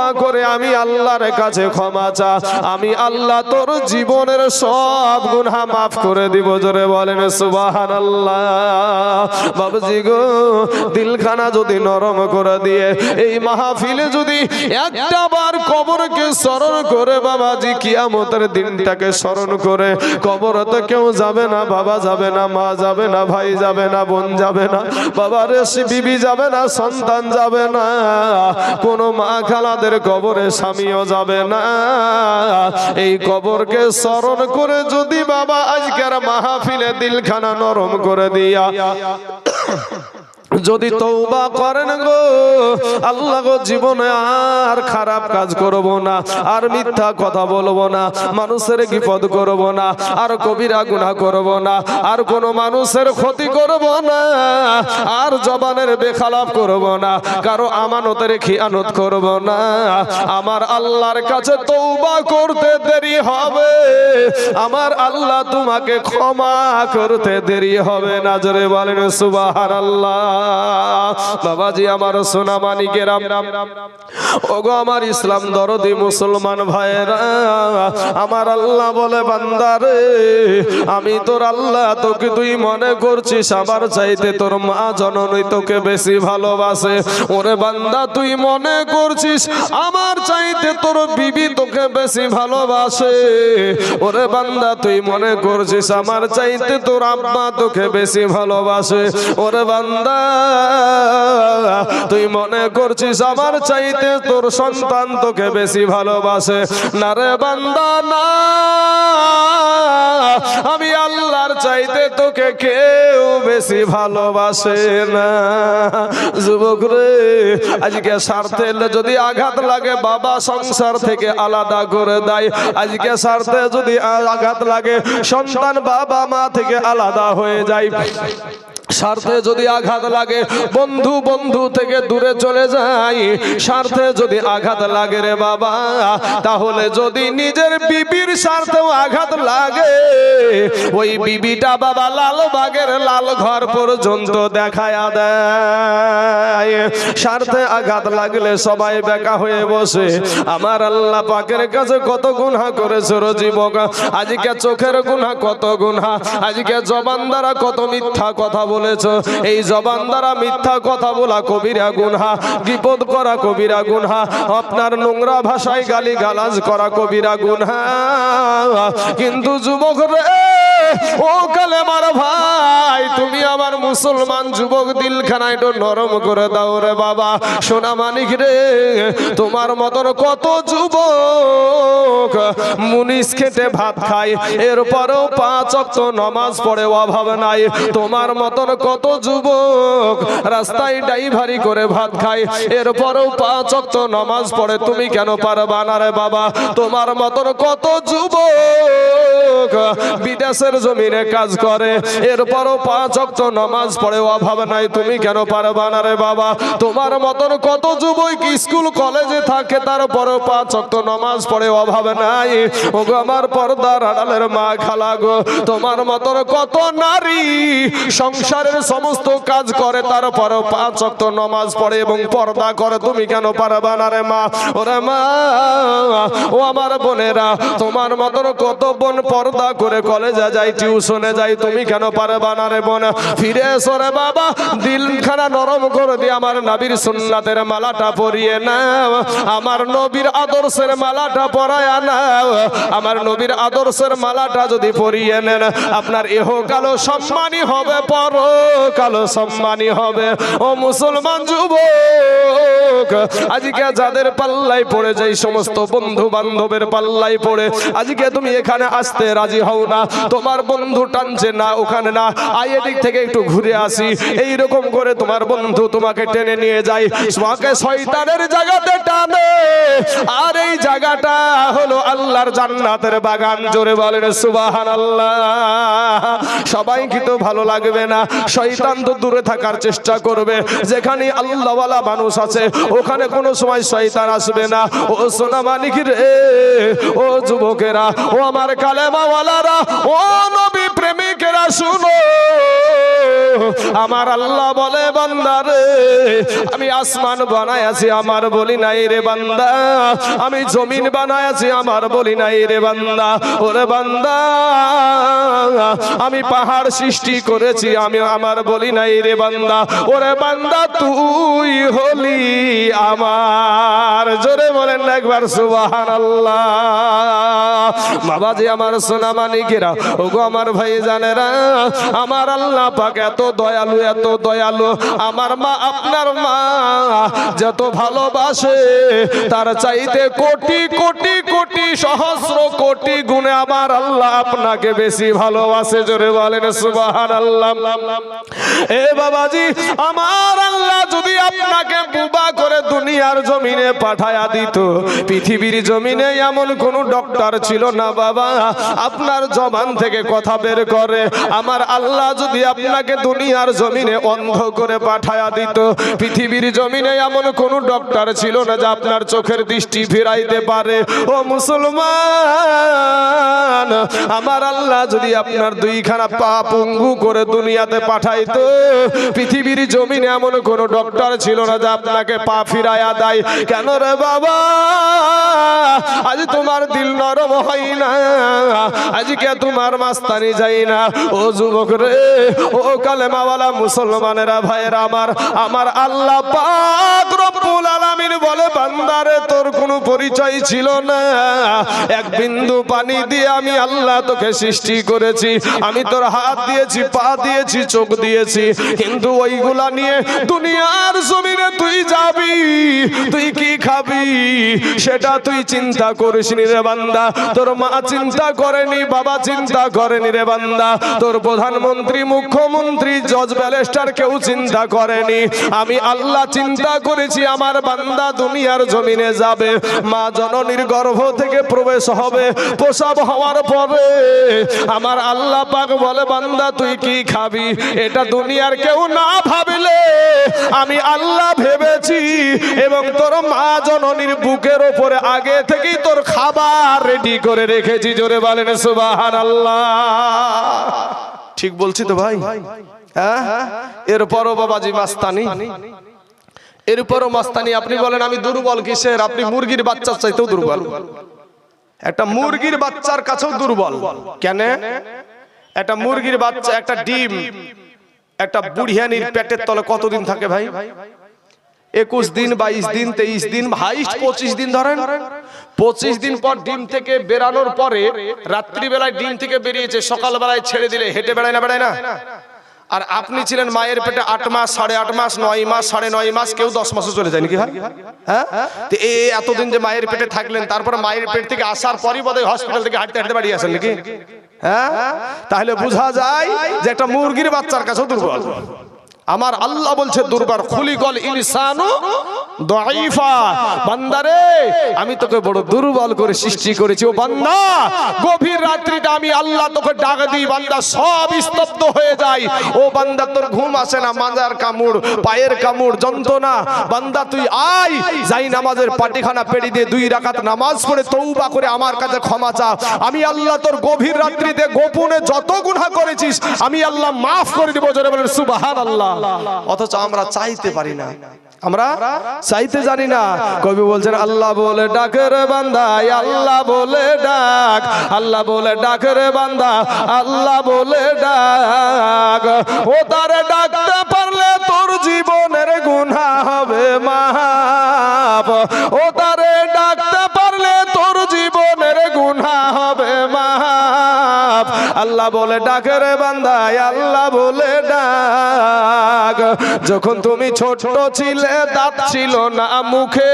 তওবা করে আমি আল্লাহর কাছে ক্ষমা চা, আমি আল্লাহ তোর জীবনের সব গুনাহ মাফ করে দিব। জোরে বলেন সুবহানাল্লাহ। বাবাজি গো, দিলখানা যদি নরম করে দিয়ে এই মাহফিলে যদি একটা বার কবরকে স্মরণ করে বাবাজি, কিয়ামতের দিনটাকে স্মরণ করে, কবরতে কেউ যাবে না, বাবা যাবে না, মা যাবে না, ভাই যাবে না, বোন যাবে না, বাবার বিবি যাবে না, সন্তান যাবে না, কোনো মা খালাদের কবরে স্বামীও যাবে না। এই কবরকে স্মরণ করে যদি বাবা আজকের মাহফিলে দিলখানা নরম করে দিয়া যদি তওবা করেন গো, আল্লাহ গো জীবনে আর খারাপ কাজ করব না, আর মিথ্যা কথা বলবো না, মানুষের বিপদ করব না, আর কবিরা গুনাহ করব না, আর কোনো মানুষের ক্ষতি করব না, আর জবানের বেখালাপ করব না, কারো আমানতের খিয়ানত করব না। আমার আল্লাহর কাছে তওবা করতে দেরি হবে, আমার আল্লাহ তোমাকে ক্ষমা করতে দেরি হবে না। জোরে বলেন সুবহানাল্লাহ। বাবাজি আমার সোনা মানিকেরা, ওগো আমার ইসলাম দরদি মুসলমান ভাইরা, আমার আল্লাহ বলে বান্দারে, আমি তোর আল্লাহ, তোকে তুই মনে করছিস আমার চাইতে তোর মা জননী তোকে বেশি ভালোবাসে। ওরে বান্দা, তুই মনে করছিস আমার চাইতে তোর বিবি তোকে বেশি ভালোবাসে। ওরে বান্দা, তুই মনে করছিস আমার চাইতে তোর আব্বা তোকে বেশি ভালোবাসে। ওরে বান্দা, তুই মনে করছিস আমার চাইতে তোর সন্তান তোকে বেশি ভালোবাসে। না রে বান্দা না, আমি আল্লাহর চাইতে তোকে কেউ বেশি ভালোবাসে না। যুবক রে, আজকে স্বার্থে যদি আঘাত লাগে বাবা সংসার থেকে আলাদা করে দেয়, আজকে স্বার্থে যদি আঘাত লাগে সন্তান বাবা মা থেকে আলাদা হয়ে যায়, স্বার্থে যদি আঘাত লাগে বন্ধু বন্ধু থেকে দূরে চলে যায়, স্বার্থে যদি আঘাত লাগে রে বাবা, তাহলে যদি নিজের বিবির স্বার্থেও আঘাত লাগে, ওই বিবিটা বাবা লালবাগের লাল ঘর পর্যন্ত দেখায় দেয়। স্বার্থে আঘাত লাগলে সবাই বেকা হয়ে বসে। আমার আল্লাহ পাকের কাছে কত গুনাহ করেছো রে যুবক, আজকে চোখের গুনাহ কত গুনাহ, আজকে জবান দ্বারা কত মিথ্যা কথা বলেছো। এই জবান দ্বারা মিথ্যা কথা বলা কবিরা গুনাহ, বিপদ করা কবিরা গুনাহ, আপনার নোংরা ভাষায় গালি গালাজ করা কবিরা গুনাহ। কিন্তু যুবক রে, ও কালেমার ভাই, তুমি আমার মুসলমান যুবক, দিলখানা একটু নরম করে দাও রে বাবা। সোনা মানিক রে, তোমার মতন কত যুবক মুনিশ খেটে ভাত খায়, এরপরেও 5 ওয়াক্ত নামাজ পড়ে অভাব নাই। তোমার মতন কত যুবক রাস্তায় ড্রাইভারি করে ভাত খায়, এরপরেও 5 ওয়াক্ত নামাজ পড়ে, তুমি কেন পারবা না রে বাবা? তোমার মতন কত যুবক বিদেশের জমিনে কাজ করে, এরপরও 5 ওয়াক্ত নামাজ পড়ে অভাব নাই, তুমি কেন পারবা না রে বাবা? তোমার মতন কত যুবক স্কুল কলেজে থাকে, তারপরও 5 ওয়াক্ত নামাজ পড়ে অভাব নাই। ওগো আমার পর্দার আড়ালের মা খালা গো, তোমার মতন কত নারী সংসারের সমস্ত কাজ করে, তারপরও 5 ওয়াক্ত নামাজ পড়ে এবং পর্দা করে, তুমি কেন পারবা না রে মা? ওরে মা, ও আমার বোনেরা, তোমার মতন কত বোন পর্দা করে কলেজে যায়, টিউশনে যায়, তুমি কেন পারবা না রে বোন? ফিরে এসো রে বাবা, দিলখানা নরম করে দিয়ে আমার নবীর সুন্নাতের মালাটা পরিয়ে নাও, আমার নবীর আদর্শের মালাটা পরায় নাও। আমার নবীর আদর্শের মালাটা যদি পরিয়ে নেন, আপনার ইহকালও সম্মানী হবে, পরকালও সম্মানী হবে। ও মুসলমান যুবক, আজকে যাদের পাল্লায় পড়ে যায়, সমস্ত বন্ধু বান্ধবের পাল্লায় পড়ে আজকে তুমি এখানে আসতে রাজি হও না, তোমার বন্ধু টানছে না ওখানে না, আই এদিক থেকে একটু ঘুরে আসি, এই রকম করে তোমার বন্ধু তোমাকে টেনে নিয়ে যায়, তোমাকে শয়তানের জায়গাতে টানে, আর এই জায়গাটা হলো আল্লাহর জান্নাতের বাগান। জোরে বলেন সুবহানাল্লাহ। সবাই কি তো ভালো লাগবে না? শয়তান তো দূরে থাকার চেষ্টা করবে, যেখানে আল্লাহওয়ালা মানুষ আছে ওখানে কোনো সময় শয়তান আসবে না। ও সোনা মানিক রে, ও যুবকেরা, ও আমার কালেমাওয়ালারা, ও নবী প্রেমিকেরা, শুনো, আমার আল্লাহ বলে বান্দা রে আমি আসমান বানাইছি আমার বলি নাই রে বান্দা, আমি জমিন বানাইছি আমার বলি নাই রে বান্দা, ওরে বান্দা আমি পাহাড় সৃষ্টি করেছি আমি আমার বলি নাই রে বান্দা, ওরে বান্দা তুই হলি আমার। জোরে বলেন না একবার সুবহানাল্লাহ। বাবাজি আমার সোনা মানিকেরা, ওগো আমার ভাই জানেরা, আমার আল্লাহ পাক এত দয়ালু এত দয়ালু, আমার মা আপনার মা যত ভালোবাসে তার চাইতে কোটি কোটি কোটি সহস্র কোটি গুণে আমার আল্লাহ আপনাকে বেশি ভালোবাসে। জোরে বলেন সুবহানাল্লাহ। এ বাবাজি আমার আল্লাহ যদি আপনাকে বুবা করে দুনিয়ার জমিনে পাঠায়া দিত, পৃথিবীর জমিনে এমন কোন ডক্টর ছিল না বাবা আপনার জবান থেকে কথা বের করে। আমার আল্লাহ যদি আপনাকে দুনিয়ার জমিনে অন্ধ করে পাঠায়া দিত, পৃথিবীর জমিনে এমন কোন ডক্টর ছিল না যে আপনার চোখের দৃষ্টি ফিরাইতে পারে। ও মুসলমান, আমার আল্লাহ যদি আপনার দুইখানা পা পঙ্গু করে দুনিয়াতে পাঠাইতো, পৃথিবীর জমিনে এমন কোন ডক্টর ছিল না যে আপনাকে পা ফিরাইয়া দেয়। কেন রে বাবা আজ তোমার দিল নরম হয় না, আজকে তোমার মাস্তানি যাই না? ও যুবক রে, ও কালেমাওয়ালা মুসলমানেরা ভাইয়েরা আমার, আমার আল্লাহ পাক রব্বুল আলামিন বলে বান্দারে তোর কোনো পরিচয় ছিল না, এক বিন্দু পানি দিয়ে আমি আল্লাহ তোকে সৃষ্টি করেছি, আমি তোর হাত দিয়েছি পা দিয়েছি চোখ দিয়েছি, কিন্তু ওইগুলা নিয়ে দুনিয়ার জমিনে তুই যাবি, তুই কি খাবি সেটা তুই চিন্তা করিস নি রে বান্দা। তোর মা চিন্তা করেনি, বাবা চিন্তা করেনি রে বান্দা, তোর প্রধানমন্ত্রী মুখ্যমন্ত্রী জজ ব্যারিস্টার কেউ চিন্তা করেনি, আমি আল্লাহ চিন্তা করেছি। আমার বান্দা দুনিয়ার জমিনে যাবে, মা জননীর গর্ভ থেকে প্রবেশ হবে, প্রসব হওয়ার পরে আমার আল্লাহ পাক বলে বান্দা তুই কি খাবি, এটা দুনিয়ার কেউ না ভাবলে আমি আল্লাহ ভেবেছি, এবং তোর মা জননীর বুকের উপরে আগে থেকেই তোর খাবার রেডি করে রেখেছি। জোরে বলেন সুবহানাল্লাহ। ঠিক বলছি তো ভাই? হ্যাঁ, এরপরও বাবাজি মাস্তানি, এরপরও মাস্তানি। আপনি বলেন আমি দুর্বল কিসের? আপনি মুরগির বাচ্চার চাইতেও দুর্বল, একটা মুরগির বাচ্চার কাছেও দুর্বল। কেন? একটা মুরগির বাচ্চা, একটা ডিম একটা বুড়িয়ানির পেটের তলে কতদিন থাকে ভাই? 21 দিন 22 দিন 23 দিন হাইস্ট 25 দিন ধরেন। 25 দিন পর ডিম থেকে বেরানোর পরে রাত্রিবেলায় ডিম থেকে বেরিয়েছে, সকালবেলায় ছেড়ে দিলে হেঁটে বেড়ায় না বেড়ায় না? আর আপনি ছিলেন মায়ের পেটে 8 মাস 8.5 মাস 9 মাস 9.5 মাস, কেউ 10 মাসও চলে যায় নাকি? হ্যাঁ, তো এতদিন যে মায়ের পেটে থাকলেন, তারপরে মায়ের পেট থেকে আসার পরই বোধহয় হসপিটাল থেকে হাঁটতে হাঁটতে বাড়ি আসেন নাকি? হ্যাঁ, তাহলে বোঝা যায় যে একটা মুরগির বাচ্চার কাছেও দুর্বল। আমার আল্লাহ বলছে দুর্বল, খুলিকল ইনসানু দাঈফা। বান্দারে আমি তোকে বড় দুর্বল করে সৃষ্টি করেছি। ও বান্দা, গভীর রাত্রিতে আমি আল্লাহ তোকে ডাক দিই, বান্দা সব স্তব্ধ হয়ে যায়। ও বান্দা তোর ঘুম আসে না, মাজার কামড় পায়ের কামড় যন্ত্রণা, বান্দা তুই আয় যাই নামাজের পাটিখানা পেড়ি দিয়ে 2 রাকাত নামাজ পড়ে তওবা করে আমার কাছে ক্ষমা চা। আমি আল্লাহ তোর গভীর রাত্রিতে গোপনে যত গুনাহ করেছিস আমি আল্লাহ মাফ করে দেব। জোরে বলেন সুবহানাল্লাহ। অথচ আমরা চাইতে পারি না, আমরা চাইতে জানি না। কবি বলছেন আল্লাহ বলে ডাক রে বান্দা, আল্লাহ বলে ডাক, আল্লাহ বলে ডাক রে বান্দা, আল্লাহ বলে ডাক। ও তারে ডাকতে পারলে তোর জীবনের গুনাহ হবে মাফ, ও তারে ডাকতে পারলে তোর জীবনের গুনাহ হবে মাফ। আল্লাহ বলে ডাক রে বান্দা, আল্লাহ বলে ডাক। যখন তুমি ছোট ছিলে দাঁত ছিল না মুখে,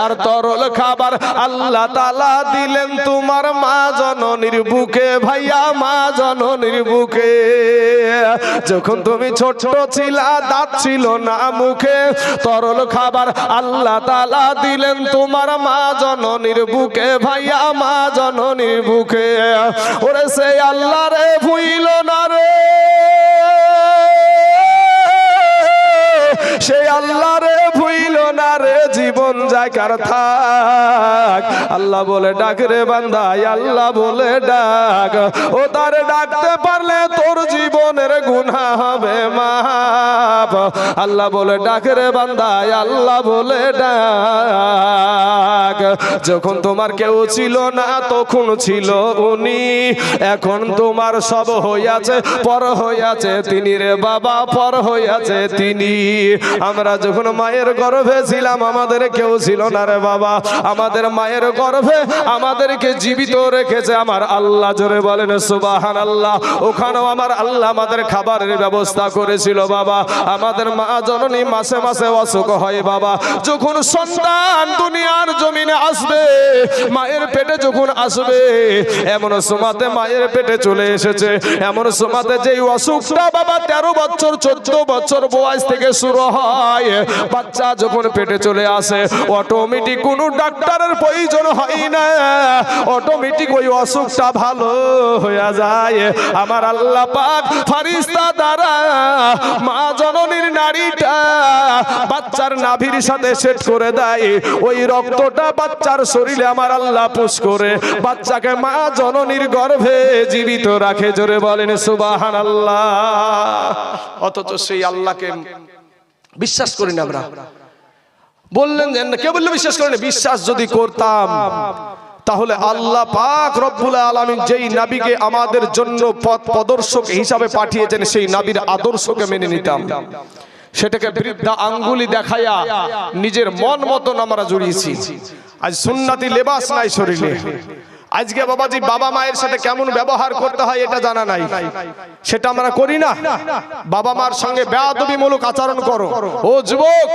আর তরল খাবার আল্লাহ তাআলা দিলেন তোমার মা জননীর বুকে, ভাইয়া মা জননীর বুকে। যখন তুমি ছোট ছিলা দাঁত ছিল না মুখে, তরল খাবার আল্লাহ তাআলা দিলেন তোমার মা জননীর বুকে, ভাইয়া মা জননীর বুকে। ওরে সেই আল্লাহ রে ভুইল না রে, সেই আল্লাহ রে ভুইল না রে, জীবন জায়গার থাক। আল্লাহ বলে ডাক রে বান্দা, আল্লাহ বলে ডাক। ও তার ডাকতে পারলে তোর জীবনের গুনাহ হবে মাফ। আল্লাহ বলে ডাক রে বান্দা, আল্লাহ বলে ডাক। যখন তোমার কেউ ছিল না তখন ছিল উনি, এখন তোমার সব হইয়াছে পর হইয়াছে তিনি রে বাবা, পর হইয়াছে তিনি। আমরা যখন মায়ের গর্ভে ছিলাম আমাদের কেউ ছিল না রে বাবা, আমাদের মায়ের গর্ভে আমাদেরকে জীবিত রেখেছে আমার আল্লাহ। জোরে বলেন সুবহানাল্লাহ। ওখানেও আমার আল্লাহ আমাদের খাবারের ব্যবস্থা করেছিল বাবা। আমাদের মা জননী মাসে মাসে অসুখ হয় বাবা। যখন সন্তান দুনিয়ার জমিনে আসবে, মায়ের পেটে যখন আসবে, এমন সময়তে মায়ের পেটে চলে এসেছে, এমন সময়তে যেই অসুখটা বাবা 13 বছর 14 বছর বয়স থেকে শুরু হয়, বাচ্চা যখন পেটে চলে আসে অটোমেটিক কোনো ডাক্তারের প্রয়োজন হয় না, অটোমেটিক ওই অসুখটা ভালো হয়ে যায়। আমার আল্লাহ পাক ফেরেশতা দ্বারা মা জননীর নাড়িটা বাচ্চার নাভির সাথে সেট করে দেয়, ওই রক্তটা বাচ্চার শরীরে আমার আল্লাহ পুশ করে বাচ্চাকে মা জননীর গর্ভে জীবিত রাখে। জোরে বলেন সুবহানাল্লাহ। অথচ সেই আল্লাহকে বিশ্বাস করি না আমরা। বললেন যে কে বললে বিশ্বাস করেন? বিশ্বাস যদি করতাম তাহলে আল্লাহ পাক রব্বুল আলামিন যেই নবীকে আমাদের জন্য পথ প্রদর্শক হিসাবে পাঠিয়েছেন সেই নবীর আদর্শকে মেনে নিতাম। সেটাকে বৃদ্ধা আঙ্গুলি দেখায়া নিজের মন মতন আমরা জড়িয়েছি। আজ সুন্নতি লেবাস নাই শরীরে। আজকে বাবাজি বাবা মায়ের সাথে কেমন ব্যবহার করতে হয় এটা জানা নাই, সেটা আমরা করি না। বাবা মার সঙ্গে বেয়াদবিমূলক আচরণ করো। ও যুবক,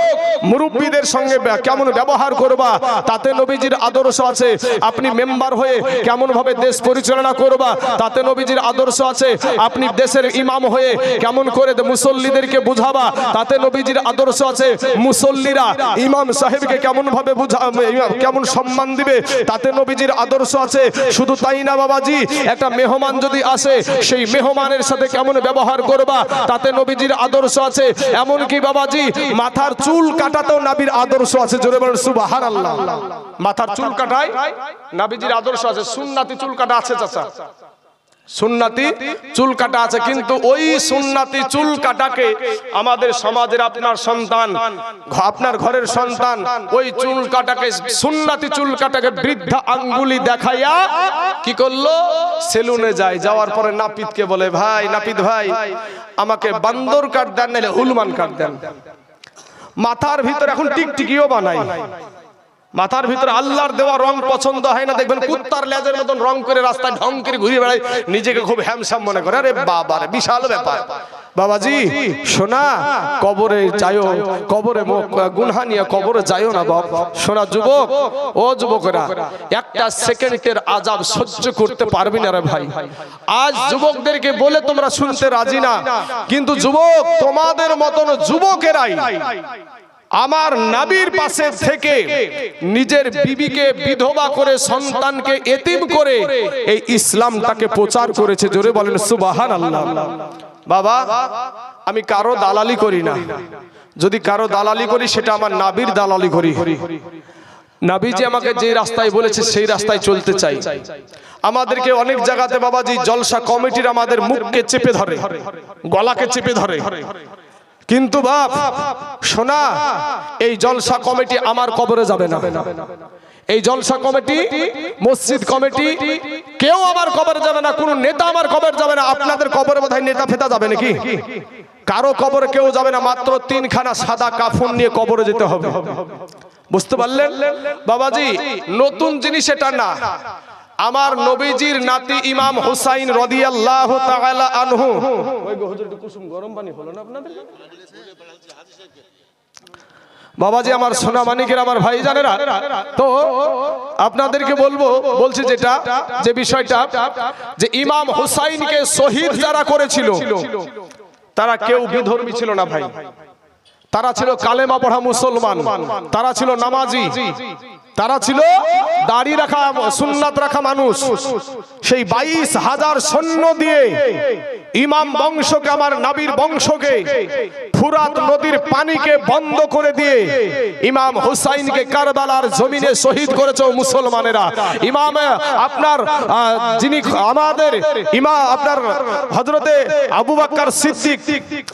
মুরব্বীদের সঙ্গে কেমন ব্যবহার করবা তাতে নবীজির আদর্শ আছে। আপনি মেম্বার হয়ে কেমন ভাবে দেশ পরিচালনা করবা তাতে নবীজির আদর্শ আছে। আপনি দেশের ইমাম হয়ে কেমন করে মুসল্লিদেরকে বুঝাবা তাতে নবীজির আদর্শ আছে। মুসল্লিরা ইমাম সাহেবকে কেমন ভাবে কেমন সম্মান দিবে তাতে নবীজির আদর্শ আছে। শুধু তাই না বাবাজি, একটা মেহমান যদি আসে সেই মেহমানের সাথে কেমন ব্যবহার করবা তাতে নবীজির আদর্শ আছে। এমন কি বাবাজি মাথার চুল কাটাতেও নবীর আদর্শ আছে। জোরে বলেন সুবহানাল্লাহ। মাথার চুল কাটায় নবীজির আদর্শ আছে। সুন্নতি চুল কাটা আছে চাচা, সুন্নতি চুল কাটা আছে, কিন্তু ওই সুন্নতি চুল কাটাকে আমাদের সমাজের আপনার সন্তান, আপনার ঘরের সন্তান ওই চুল কাটাকে, সুন্নতি চুল কাটাকে বৃদ্ধা আঙ্গুলি দেখাইয়া কি করলো, সেলুনে যায়। যাওয়ার পরে নাপিতকে বলে, ভাই নাপিত ভাই আমাকে বান্দর কাট দেন নাহলে হুলমান কাট দেন। মাথার ভিতর এখন টিকটিকিও বানাই, মাথার ভিতরে আল্লাহর দেওয়া রং পছন্দ হয় না, দেখবেন কুত্তার লেজের মতন রং করে রাস্তায় ঢং করে ঘুরে বেড়ায়, নিজেকে খুব হ্যামসাম মনে করে। আরে বাবা রে, বিশাল ব্যাপার। বাবাজি শোনা, কবরে যাইও, কবরে গুনহা নিয়ে কবরে যাইও না বাপ। শোনা যুবক, ও যুবকেরা, একটা সেকেন্ডের আযাব সহ্য করতে পারবি না রে ভাই। আজ যুবকদেরকে বলে তোমরা শুনতে রাজি না, কিন্তু যুবক তোমাদের মতন যুবকেরাই আমার নবীর পাশে থেকে নিজের বিবিকে বিধবা করে সন্তানকে এতিম করে এই ইসলামটাকে প্রচার করেছে। জোরে বলেন সুবহানাল্লাহ। বাবা আমি কারো দালালি করি না, যদি কারো দালালি করি সেটা আমার নবীর দালালি করি। নবীজি আমাকে যে রাস্তায় বলেছে সেই রাস্তায় চলতে চাই। আমাদেরকে অনেক জায়গাতে বাবাজি জলসা কমিটির আমাদের মুখকে চেপে ধরে, গলাকে চেপে ধরে, কিন্তু বাপ শোনা, এই জলসা কমিটি আমার কবরে যাবে না। এই জলসা কমিটি, মসজিদ কমিটি, কেউ আমার কবরে যাবে না, কোন নেতা আমার কবরে যাবে না। আপনাদের কবরে বোধহয় নেতা ফেতা যাবে নাকি? কারো কবরে কেউ যাবে না, মাত্র 3 খানা সাদা কাফন নিয়ে কবরে যেতে হবে। বুঝতে পারলেন বাবাজি? নতুন জিনিস এটা না। আমার নবীজির নাতি ইমাম হুসাইন রাদিয়াল্লাহু তাআলা আনহু, ওই গো হুজুর কুসুম গরম পানি হলো না আপনাদের? বাবাজি আমার সোনা মানিকের আমার ভাই জানেরা, তো আপনাদেরকে বলছি যেটা, যে বিষয়টা, যে ইমাম হুসাইনকে শহীদ যারা করেছিল তারা কেউ বিধর্মী ছিল না ভাই। তারা ছিল কালেমা পড়া মুসলমান, তারা ছিল নামাজি, তারা ছিল দাড়ি রাখা সুন্নাত রাখা মানুষ। সেই 22,000 সৈন্য দিয়ে ইমাম বংশকে, আমার নবীর বংশকে, ফুরাত নদীর পানিকে বন্ধ করে দিয়ে ইমাম হুসাইনকে কারবালার জমিনে শহীদ করেছে মুসলমানেরা। ইমাম আপনার যিনি আমাদের ইমাম আপনার হযরতে আবু বকর সিদ্দিক,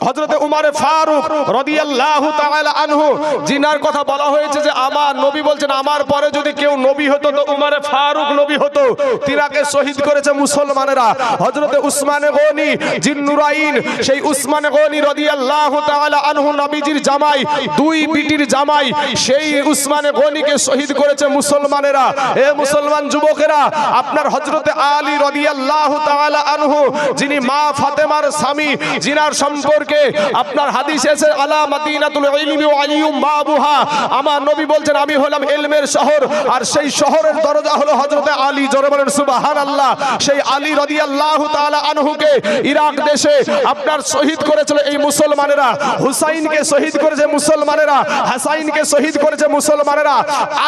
হযরতে উমর ফারুক রাদিয়াল্লাহু তাআলা আনহু, জিনার কথা বলা হয়েছে যে আমার নবী বলছেন আমার পরে যদি কেউ নবী হতো তো উমর ফারুক নবী হতো। তিনাকে শহীদ করেছে মুসলমানেরা। হযরতে উসমান গনি জিন্নুরাইন, সেই উসমান গনি রাদিয়াল্লাহু তাআলা আনহু নবীজির জামাই, দুই বিটির জামাই, সেই উসমান গনিকে শহীদ করেছে মুসলমানেরা। এ মুসলমান যুবকেরা, আপনার হযরতে আলী রাদিয়াল্লাহু তাআলা আনহু, যিনি মা ফাতেমার স্বামী, জিনার সম্পর্কে আপনার হাদিস এসে আলা মাদিনাতুল ইলমি ওয়া আলিয়ুম বাবুহা, আমার নবী বলছেন আমি হলাম ইলমের শহর, আর সেই শহরের দরজা হলো হযরতে আলী। জোরে বলেন সুবহানাল্লাহ। সেই আলী রাদিয়াল্লাহু তাআলা আনহুকে ইরাক দেশে আপনার শহীদ করেছিল এই মুসলমানেরা। হুসাইনকে শহীদ করেছে মুসলমানেরা, হাসাইনকে শহীদ করেছে মুসলমানেরা।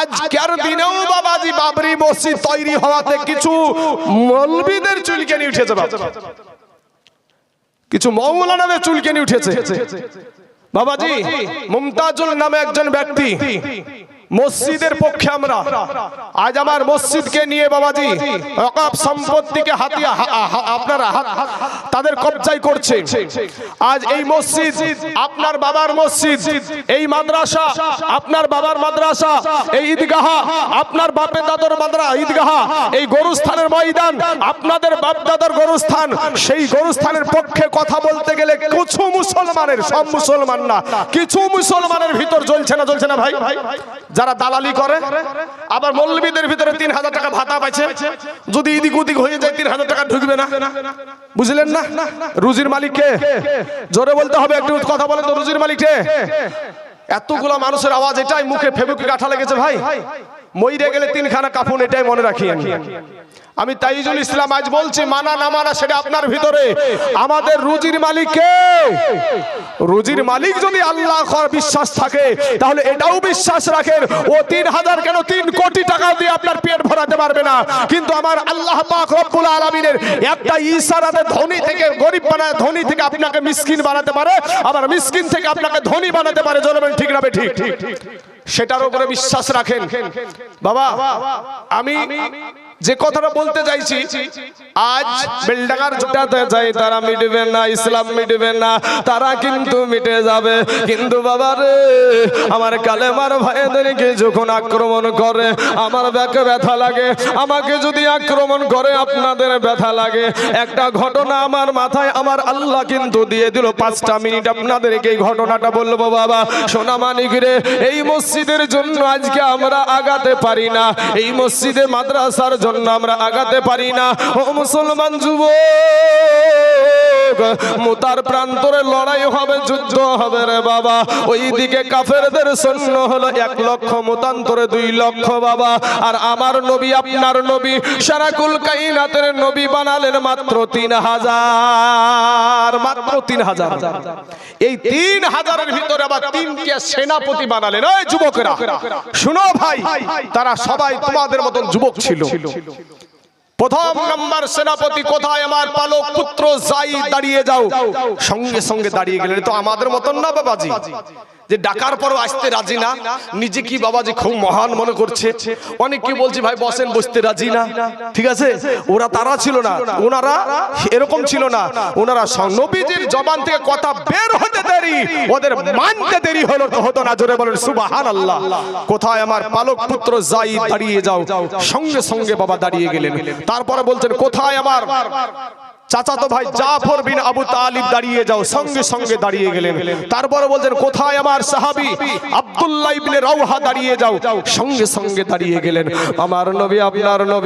আজকের দিনেও বাবাজি বাবরি মসজিদ তৈরি হওয়াতে কিছু মৌলবীদের চুলকানি উঠেছে, কিছু মৌলানাদের চুলকানি উঠেছে বাবাজি। মুমতাজুল নামে একজন ব্যক্তি, মসজিদের পক্ষে আমরা, আজ আমার মসজিদকে নিয়ে বাবাজি ওয়াকফ সম্পত্তিকে হাতিয়া আপনারা তাদের কবজায় করছে। আজ এই মসজিদ আপনার বাবার মসজিদ, এই মাদ্রাসা আপনার বাবার মাদ্রাসা, এই ঈদগাহ আপনার বাপে দাদার মাদ্রাসা ঈদগাহ, এই গরুস্থানের ময়দান আপনাদের বাপ দাদার গরুস্থান। সেই গরুস্থানের পক্ষে কথা বলতে গেলে কিছু মুসলমানের, সব মুসলমান না, কিছু মুসলমানের ভিতর জ্বলছে না ভাই, যারা দালালি করে। আবার মৌলবীদের ভিতরে 3000 টাকা ভাতা পাইছে, যদি এদিক ওদিক হয়ে যায় 3000 টাকা ঢুকবে না, বুঝলেন না? রুজির মালিক কে? জোরে বলতে হবে, একটু কথা বলেন তো, রুজির মালিক কে? এতগুলা মানুষের আওয়াজ, এটাই মুখে ফেবুকে কাটা লেগেছে ভাই। মইরে গেলে 3খানা কাফন, এটাই মনে রাখি আমি তাইজুল ইসলাম আজ বলছি, মানা না মানা সেটা আপনার ভিতরে। আমাদের রুজির মালিক কে? রুজির মালিক যদি আল্লাহ বিশ্বাস থাকে তাহলে এটাও বিশ্বাস রাখেন, ও 3000 কেন 3 কোটি টাকা দিয়ে আপনার পেট ভরাতে পারবে না, কিন্তু আমার আল্লাহ পাক রব্বুল আলামিনের একটা ইশারাতে ধনী থেকে গরিব বানায়, ধনী থেকে আপনাকে মিসকিন বানাতে পারে, আবার মিসকিন থেকে আপনাকে ধনী বানাতে পারে। জনগণ ঠিক না ঠিক? সেটার উপরে বিশ্বাস রাখেন বাবা। আমি যে কথাটা বলতে চাইছি, আজ বেলডাঙ্গার জোটাতে যাই তারা মিটবে না, ইসলাম মিটবে না, তারা কিন্তু মিটে যাবে। কিন্তু বাবা রে, আমার কালেমার ভাইদেরকে যখন আক্রমণ করে আমার ব্যাকে ব্যথা লাগে, আমাকে যদি আক্রমণ করে আপনাদের ব্যথা লাগে। একটা ঘটনা আমার মাথায় আমার আল্লাহ কিন্তু দিয়ে দিল, 5টা মিনিট আপনাদেরকে এই ঘটনাটা বলবো বাবা। সোনা মানিক রে, এই মসজিদের জন্য আজকে আমরা আগাতে পারি না, এই মসজিদে মাদ্রাসার জন্য আমরা আগাতে পারি না। ও মুসলমান যুবক, মুতার প্রান্তরে লড়াই হবে, যুদ্ধ হবে রে বাবা। ওইদিকে কাফেরদের সৈন্য হলো 1 লক্ষ, মতান্তরে 2 লক্ষ বাবা। আর আমার নবী, আপনার নবী, সারাকুল কায়নাতের নবী বানালেন মাত্র 3000, মাত্র 3000। এই 3000-এর ভিতরে আবার 3কে সেনাপতি বানালেন। ওই যুবকেরা শুনো ভাই, তারা সবাই তোমাদের মতন যুবক ছিল। প্রথম নাম্বার সেনাপতি কোথায়? আমার পালক পুত্র যাই, দাঁড়িয়ে যাও। সঙ্গে সঙ্গে দাঁড়িয়ে গেলেন। তো আমাদের মতন না বাবাজি, যে ডাকার পরও আসতে রাজি না, নিজে কি বাবাজি খুব মহান মনে করছে। অনেক কি বলছি ভাই বসেন, বসতে রাজি না, ঠিক আছে? ওরা তারা ছিল না, ওনারা এরকম ছিল না। ওনারা নবীজির জবান থেকে কথা বের হতে দেরি, ওদের মানতে দেরি হলো তো হতো না। জোরে বলেন সুবহানাল্লাহ। কোথায় আমার পালক পুত্র যাই, দাঁড়িয়ে যাও। সঙ্গে সঙ্গে বাবা দাঁড়িয়ে গেলেন। তারপরে বলছেন কোথায় আমার চাচাতো ভাই জাফর বিন আবু তালিব, দাঁড়িয়ে যাও। সঙ্গে সঙ্গে দাঁড়িয়ে গেলেন। তারপরে বলছেন কোথায় আমার সাহাবী আব্দুল্লাহ ইবনে রাওহা, দাঁড়িয়ে যাও। সঙ্গে সঙ্গে দাঁড়িয়ে গেলেন। আমার নবী, আপনার নবী